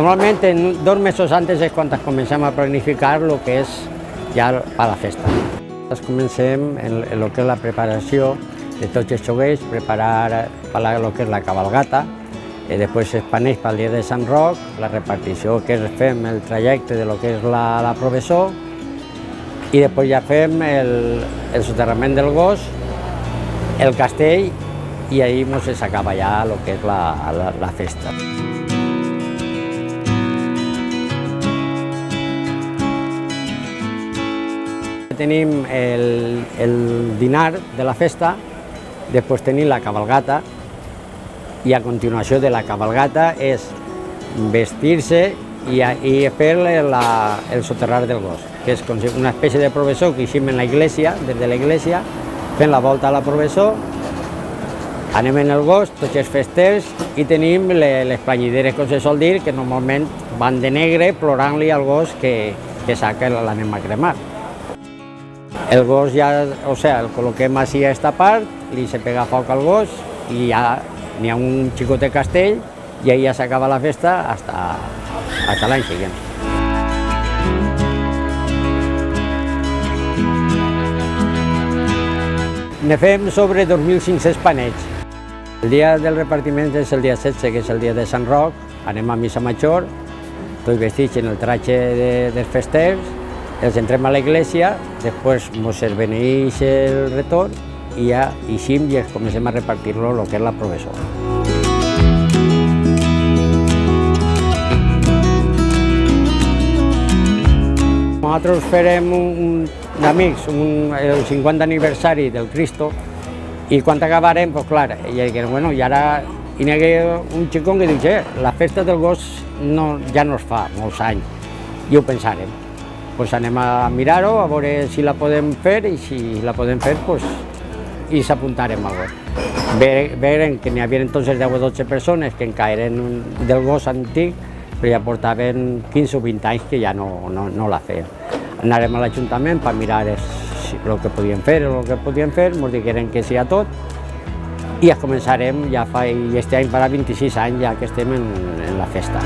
Normalmente 2 mesos antes és quan comencem a planificar el que és ja per la festa. Comencem en el que és la preparació de tots els xoguers, preparar el que és la cabalgata, després es paneix pel dia de Sant Roc, la repartició que fem el trajecte de lo que és la processó i després ja fem el soterrament del gos, el castell i ahir s'acaba ja el que és la festa. Tenim el dinar de la festa, després tenim la cabalgata i a continuació de la cabalgata és vestir-se i fer el soterrar del gos, que és una espècie de processó que eixim en la iglesia, des de la iglesia, fent la volta a la processó, anem en el gos, tots els festers, i tenim les planyideres, com se sol dir, que normalment van de negre plorant-li al gos que l'anem a cremar. El gos ja, el col·loquem així a esta part, li se pega foc al gos i ja n'hi ha un xicotet castell i ahí ja s'acaba la festa hasta l'any següent. Ne fem sobre 2.500 panets. El dia del repartiment és el dia 16, que és el dia de Sant Roc, anem a missa major, tots vestits en el traje dels festers, els entrem a la iglesia, després ens beneeix el retorn i ja eixim i comencem a repartir-lo el que és la processó. Nosaltres farem d'amics el 50 aniversari del Cristo i quan acabarem, doncs clar, i ara hi ha un xicó que diu la festa del gos ja no es fa molts anys i ho pensarem. Doncs anem a mirar-ho, a veure si la podem fer i si la podem fer, i s'apuntarem al gos. Veurem que n'hi havia entonces 10 o 12 persones que encara eren del gos antic, però ja portaven 15 o 20 anys que ja no la feien. Anarem a l'Ajuntament per mirar el que podíem fer o el que podíem fer, ens digueren que sí a tot, i ja començarem, i aquest any farà 26 anys ja que estem en la festa.